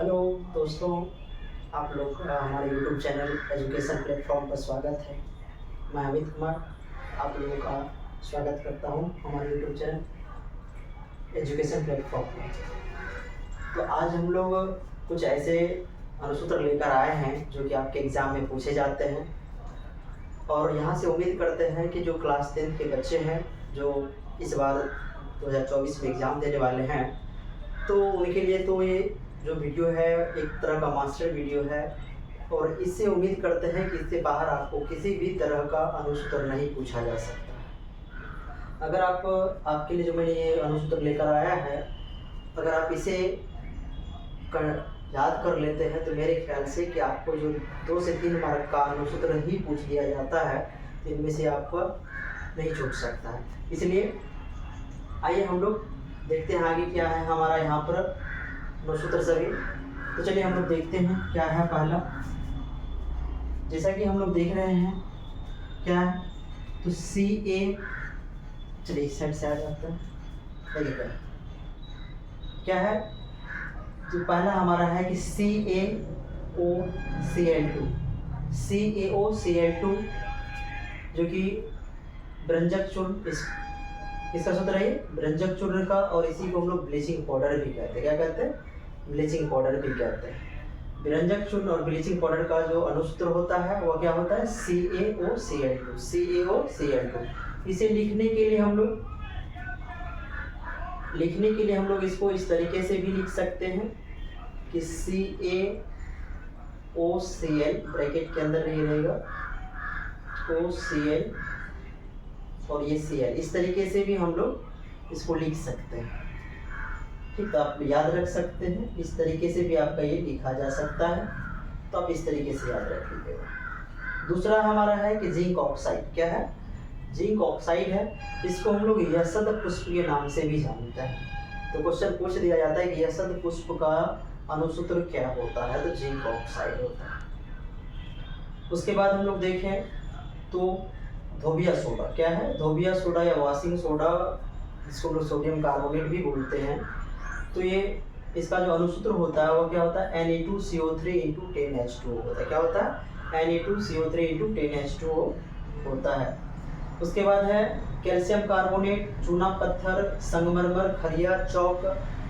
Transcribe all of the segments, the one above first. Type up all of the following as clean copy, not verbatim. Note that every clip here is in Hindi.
हेलो दोस्तों, आप लोग का हमारे यूट्यूब चैनल एजुकेशन प्लेटफॉर्म पर स्वागत है। मैं अमित कुमार आप लोगों का स्वागत करता हूं हमारे यूट्यूब चैनल एजुकेशन प्लेटफॉर्म पर। तो आज हम लोग कुछ ऐसे अनुसूत्र लेकर आए हैं जो कि आपके एग्ज़ाम में पूछे जाते हैं, और यहाँ से उम्मीद करते हैं कि जो क्लास 10 के बच्चे हैं जो इस बार 2024 में एग्ज़ाम देने वाले हैं, तो उनके लिए तो ये जो वीडियो है एक तरह का मास्टर वीडियो है, और इससे उम्मीद करते हैं कि इससे बाहर आपको किसी भी तरह का अनुसूत्र नहीं पूछा जा सकता। अगर आपके लिए जो मैंने ये अनुसूत्र लेकर आया है, अगर आप इसे याद कर लेते हैं तो मेरे ख्याल से कि आपको जो 2 से 3 मार्क का अनुसूत्र ही पूछ दिया जाता है, तो इनमें से आपको नहीं छूट सकता है। इसलिए आइए हम लोग देखते हैं आगे क्या है हमारा यहाँ पर अनुसूत्र सभी। तो चलिए हम लोग देखते हैं क्या है पहला। जैसा कि हम लोग देख रहे हैं क्या है, तो सी ए, चलिए इस साइड से आ जाता है। देखिए क्या है, तो पहला हमारा है कि CaOCl2, CaOCl2 जो कि व्यंजक चूर्ण, इसका सूत्र है व्यंजक चूर्ण का, और इसी को हम लोग ब्लीचिंग पाउडर भी कहते हैं। क्या कहते हैं? ब्लीचिंग पाउडर भी कहते हैं। व्यंजक चूर्ण और ब्लीचिंग पाउडर का जो अनुसूत्र होता है वह क्या होता है? CaOCl2, CaOCl2। इसे लिखने के लिए हम लोग इसको इस तरीके से भी लिख सकते हैं कि CaOCl ब्रैकेट के अंदर नहीं रहेगा, OCl और ये Cl, इस तरीके से भी हम लोग इसको लिख सकते हैं। ठीक, तो आप याद रख सकते हैं, इस तरीके से भी आपका ये लिखा जा सकता है, तो आप इस तरीके से याद रख लीजिएगा। दूसरा हमारा है कि जिंक ऑक्साइड। क्या है? जिंक ऑक्साइड है। इसको हम लोग यशद पुष्प के नाम से भी जानते हैं। तो क्वेश्चन पूछ दिया जाता है कि यशद पुष्प का अनुसूत्र क्या होता है, तो जिंक ऑक्साइड होता है। उसके बाद हम लोग देखें तो धोबिया सोडा। क्या है? धोबिया सोडा या वॉशिंग सोडा, इसको लोग सोडियम कार्बोनेट भी बोलते हैं। तो ये इसका जो अनुसूत्र होता है वो क्या होता है? Na2CO3 × 10H2O होता है। क्या होता है? Na2CO3 × 10H2O होता है। उसके बाद है कैल्शियम कार्बोनेट, चूना पत्थर, संगमरमर, खरिया, चौक,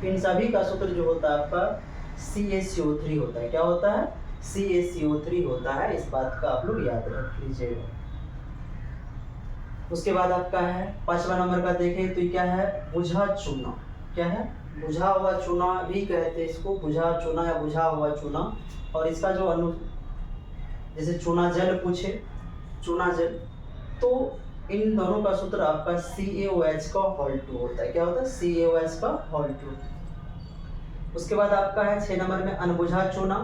इन सभी का सूत्र जो होता है आपका CaCO3 होता है। क्या होता है? CaCO3 होता है। इस बात का आप लोग याद रख लीजिएगा। उसके बाद आपका है 5वां नंबर का देखें तो क्या है? बुझा चूना। क्या है? बुझा हुआ चूना भी कहते हैं इसको, बुझा चूना या बुझा हुआ चूना। और इसका जो जैसे चूना जल पूछे, चूना जल, तो इन दोनों का सूत्र आपका CaOH का होल 2 होता है। क्या होता है? CaOH का होल 2। उसके बाद आपका है 6 नंबर में अनबुझा चूना,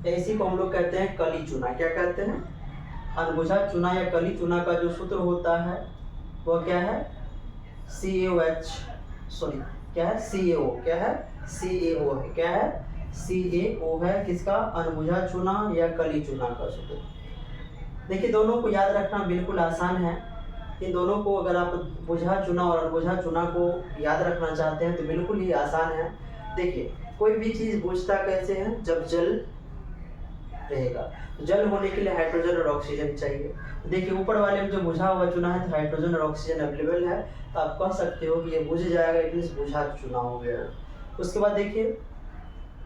इसी को हम लोग कहते हैं कली चूना। क्या कहते हैं? अनबुझा चूना या कली चूना का जो सूत्र होता है वह क्या है? क्या है? CaO। क्या है? CaO है। क्या है? CaO है। किसका? अनबुझा चूना या कली चूना का सूत्र। देखिए, दोनों को याद रखना बिल्कुल आसान है। इन दोनों को अगर आप बुझा चूना और अनबुझा चूना को याद रखना चाहते हैं तो बिल्कुल ही आसान है। देखिए, कोई भी चीज़ बुझता कैसे है? जब जल रहेगा। जल होने के लिए हाइड्रोजन और ऑक्सीजन चाहिए। देखिए, ऊपर वाले में जो बुझा हुआ चूना है तो हाइड्रोजन और ऑक्सीजन अवेलेबल है, तो आप कह सकते हो कि ये बुझ जाएगा, इट मींस बुझा चूना हो गया। उसके बाद देखिए,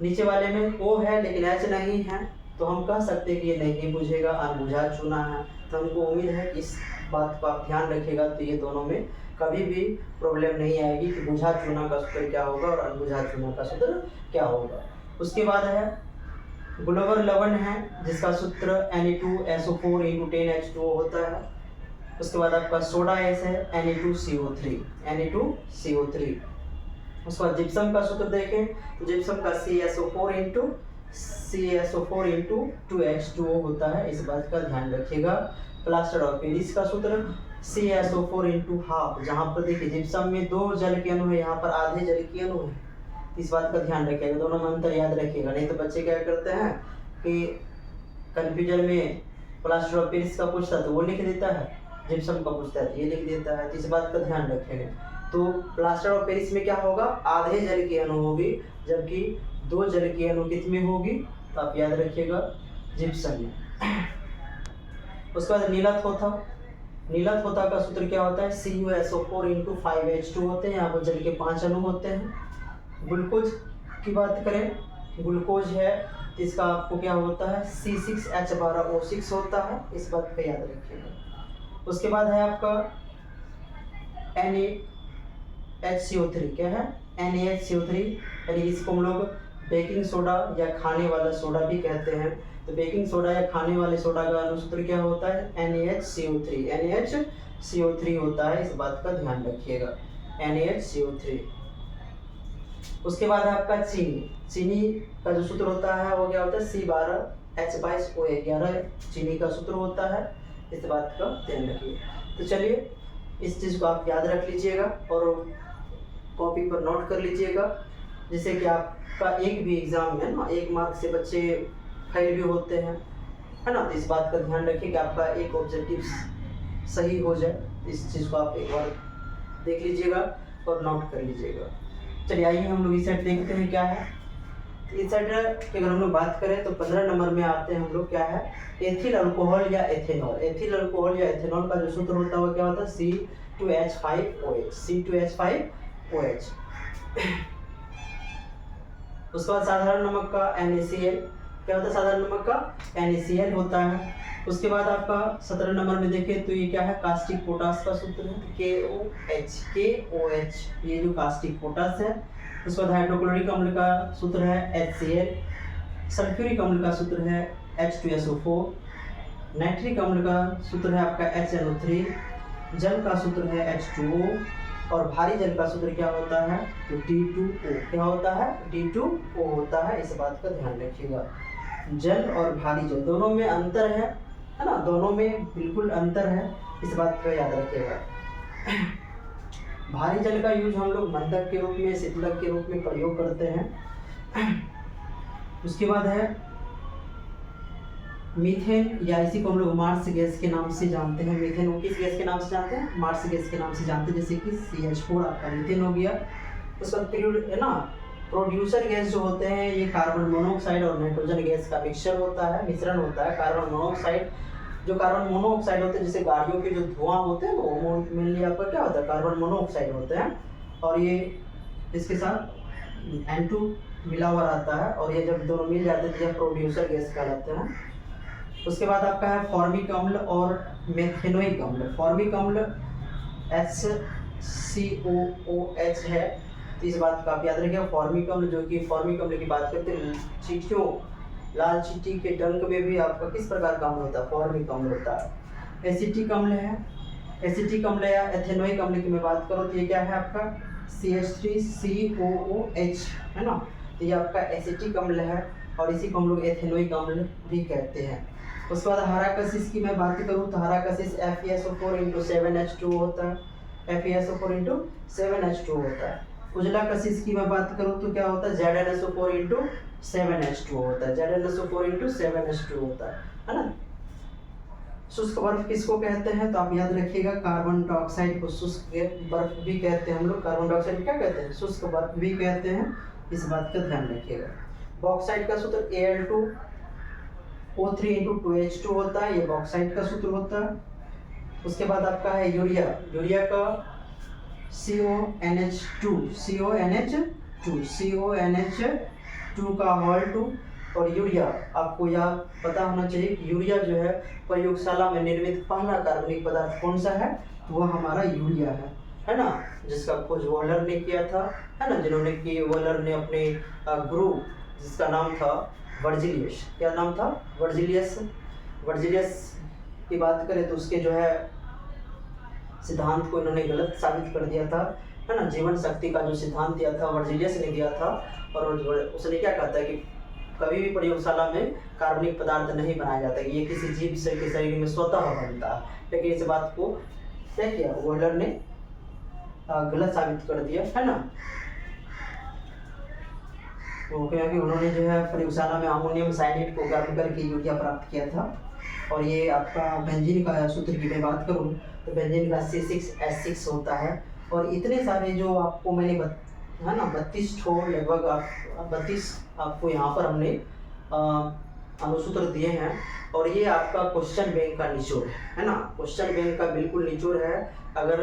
नीचे वाले में O है लेकिन H नहीं है, तो हम कह सकते हैं कि ये नहीं बुझेगा, अनबुझा चूना है। तो हमको उम्मीद है कि इस बात को आप ध्यान रखिएगा, तो ये दोनों में कभी भी प्रॉब्लम नहीं आएगी कि बुझा चूना का सूत्र क्या होगा और अनबुझा चूना का सूत्र क्या होगा। उसके बाद है ग्लोबल लवण है, जिसका सूत्र Na2SO4 × 10H2O होता है। उसके बाद आपका सोडा एस है Na2CO3। उसके बाद जिप्सम का सूत्र देखें तो जिप्सम का CaSO4 × 2H2O होता है। इस बात का ध्यान रखिएगा। प्लास्टर ऑफ पेरिस का सूत्र CaSO4 × हाफ, जहाँ पर देखिए जिप्सम में 2 जल के अणु है, यहाँ पर आधे जल के अणु है। इस बात का ध्यान रखिएगा, दोनों में अंतर याद रखिएगा, नहीं तो बच्चे क्या करते हैं कि कंफ्यूजन में प्लास्टर ऑफ पेरिस का पूछता है तो वो लिख देता है, जिप्सम का पूछता है तो ये लिख देता है। तो इस बात का ध्यान रखेंगे। तो प्लास्टर ऑफ पेरिस में क्या होगा? आधे जल की अणु होगी, जबकि 2 जल की अणु कित में होगी, तो आप याद रखिएगा जिप्सम में। उसके बाद नीला थोथा, नीला थोथा का सूत्र क्या होता है, CuSO4 × 5H2 होते हैं, यहाँ पर जल के 5 अणु होते हैं। ग्लूकोज की बात करें, ग्लूकोज है इसका आपको क्या होता है, C6H12O6 होता है, इस बात पे याद रखिएगा। उसके बाद है आपका NaHCO3, क्या है NaHCO3, यानी इसको हम लोग बेकिंग सोडा या खाने वाला सोडा भी कहते हैं। तो बेकिंग सोडा या खाने वाले सोडा का अनुसूत्र क्या होता है, NaHCO3, NaHCO3 होता है, इस बात का ध्यान रखिएगा, NaHCO3। उसके बाद है आपका चीनी, चीनी का जो सूत्र होता है वो क्या होता है, C12H22O11 चीनी का सूत्र होता है, इस बात का ध्यान रखिए। तो चलिए इस चीज़ को आप याद रख लीजिएगा और कॉपी पर नोट कर लीजिएगा, जिससे कि आपका एक भी एग्जाम में ना 1 मार्क से बच्चे फेल भी होते हैं, है ना। तो इस बात का ध्यान रखिए कि आपका एक ऑब्जेक्टिव सही हो जाए। इस चीज़ को आप एक बार देख लीजिएगा और नोट कर लीजिएगा। चलिए आइए हम लोग इस सेट देखते हैं क्या है। इस सेट की अगर हम लोग बात करें तो 15 नंबर में आते हैं हम लोग, क्या है, एथिल अल्कोहल या एथेनॉल। एथिल अल्कोहल या एथेनॉल का जो सूत्र होता है वो क्या होता है, C2H5OH, C2H5OH। उसके बाद साधारण नमक का NaCl, क्या होता है, साधारण नमक का NaCl होता है। उसके बाद आपका 17 नंबर में देखें तो ये क्या है, कास्टिक पोटास का सूत्र है, KOH, ये जो कास्टिक पोटास है। उसके बाद हाइड्रोक्लोरिक अम्ल का सूत्र है HCl, सल्फ्यूरिक अम्ल का सूत्र है H2SO4, नाइट्रिक अम्ल का सूत्र है आपका HNO3, जल का सूत्र है H2O, और भारी जल का सूत्र क्या होता है, तो D2O, क्या होता है, D2O होता है, इस बात का ध्यान रखिएगा। जल और भारी जल दोनों में अंतर है ना, दोनों में बिल्कुल अंतर है, इस बात का याद रखिएगा। भारी जल का यूज हम लोग मंदक के रूप में, शीतलक के रूप में प्रयोग करते हैं। उसके बाद है मीथेन, या इसी को हम लोग मार्स गैस के नाम से जानते हैं। मीथेन को किस गैस के नाम से जानते हैं, मार्स गैस के नाम से जानते हैं, जैसे कि CH4 आपका मीथेन हो गया। उसका पीरियड है ना, प्रोड्यूसर गैस जो होते हैं ये कार्बन मोनोऑक्साइड और नाइट्रोजन गैस का मिक्सचर होता है, मिश्रण होता है। कार्बन मोनोऑक्साइड, जो कार्बन मोनोऑक्साइड होते हैं, जैसे गाड़ियों के जो धुआं होते हैं वो मेनली आपका क्या होता है, कार्बन मोनोऑक्साइड होते हैं, और ये इसके साथ N2 मिला हुआ रहता है, और ये जब दोनों मिल जाते हैं तो यह प्रोड्यूसर गैस कहलाते हैं। उसके बाद आपका है फॉर्मिक अम्ल और मेथेनोइक अम्ल। फॉर्मिक अम्ल HCOOH है, तो इस बात का आप याद रखिएगा। फॉर्मिक अम्ल, जो कि फॉर्मिक अम्ल की बात करते हैं, चींटियों, लाल चींटी के डंक में भी आपका किस प्रकार का अम्ल होता है, फॉर्मिक अम्ल होता है। एसिटिक अम्ल है, एसिटिक अम्ल या एथेनोइक अम्ल की मैं बात करूँ तो ये क्या है आपका CH3COOH, है ना, तो ये आपका एसिटिक अम्ल है, और इसी को हम लोग एथेनोइक अम्ल भी कहते हैं। उसके बाद हाराकसिस की मैं बात करूँ तो हाराकसिस FeSO4 × 7H2 होता है, FeSO4 × 7H2 होता है। उजला कशिश की मैं बात करूँ तो क्या होता है, ZnSO4 × 7H2 होता है, ZnSO4 × 7H2 होता है ना। शुष्क बर्फ किसको कहते हैं, तो आप याद रखिएगा, कार्बन डाइऑक्साइड को शुष्क बर्फ भी कहते हैं हम लोग। कार्बन डाइऑक्साइड क्या कहते हैं, शुष्क बर्फ भी कहते हैं, इस बात का ध्यान रखिएगा। बॉक्साइड का सूत्र Al2O3 × 2H2 होता है, ये बॉक्साइड का सूत्र होता है। उसके बाद आपका है यूरिया, यूरिया का CONH2 का होल 2, और यूरिया आपको यह पता होना चाहिए कि यूरिया जो है प्रयोगशाला में निर्मित पहला कार्बनिक पदार्थ कौन सा है, तो वह हमारा यूरिया है ना, जिसका खोज वॉलर ने किया था, है ना, जिन्होंने कि वॉलर ने अपने गुरु जिसका नाम था वर्जिलियस, क्या नाम था, वर्जिलियस की बात करें तो उसके जो है सिद्धांत को इन्होंने गलत साबित कर दिया था, है ना। जीवन शक्ति का जो सिद्धांत दिया था वर्जिलियस ने दिया था, और उसने क्या कहता है कि कभी भी प्रयोगशाला में कार्बनिक पदार्थ नहीं बनाया जाता, ये किसी जीव से के शरीर में स्वतः बनता है। लेकिन इस बात को क्या किया, वॉलर ने गलत साबित कर दिया, है ना। तो क्योंकि उन्होंने जो है प्रयोगशाला में अमोनियम साइनेट को गर्म करके यूरिया प्राप्त किया था। और ये आपका बेंजीन का सूत्र की मैं बात करूँ तो बेंजीन का C6H6 होता है। और इतने सारे जो आपको मैंने है ना, 32 ठो लगभग आप 32 आपको यहाँ पर हमने अनुसूत्र दिए हैं। और ये आपका क्वेश्चन बैंक का निचोड़ है ना, क्वेश्चन बैंक का बिल्कुल निचोड़ है। अगर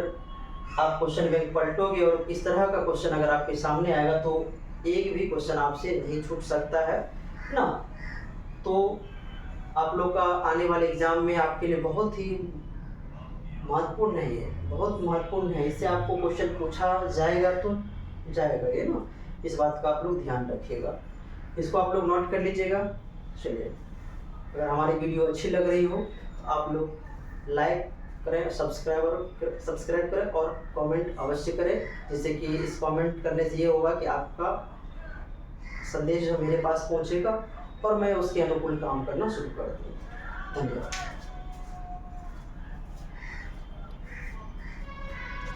आप क्वेश्चन बैंक पलटोगे और इस तरह का क्वेश्चन अगर आपके सामने आएगा तो एक भी क्वेश्चन आपसे नहीं छूट सकता है ना। तो आप लोग का आने वाले एग्जाम में आपके लिए बहुत ही महत्वपूर्ण है, ये बहुत महत्वपूर्ण है। इससे आपको क्वेश्चन पूछा जाएगा तो जाएगा ये ना, इस बात का आप लोग ध्यान रखिएगा, इसको आप लोग नोट कर लीजिएगा। चलिए, अगर हमारी वीडियो अच्छी लग रही हो तो आप लोग लाइक करें, सब्सक्राइब करें और कमेंट अवश्य करें, जिससे कि इस कमेंट करने से ये होगा कि आपका संदेश जो मेरे पास पहुंचेगा और मैं उसके अनुकूल काम करना शुरू कर दूँगा। धन्यवाद।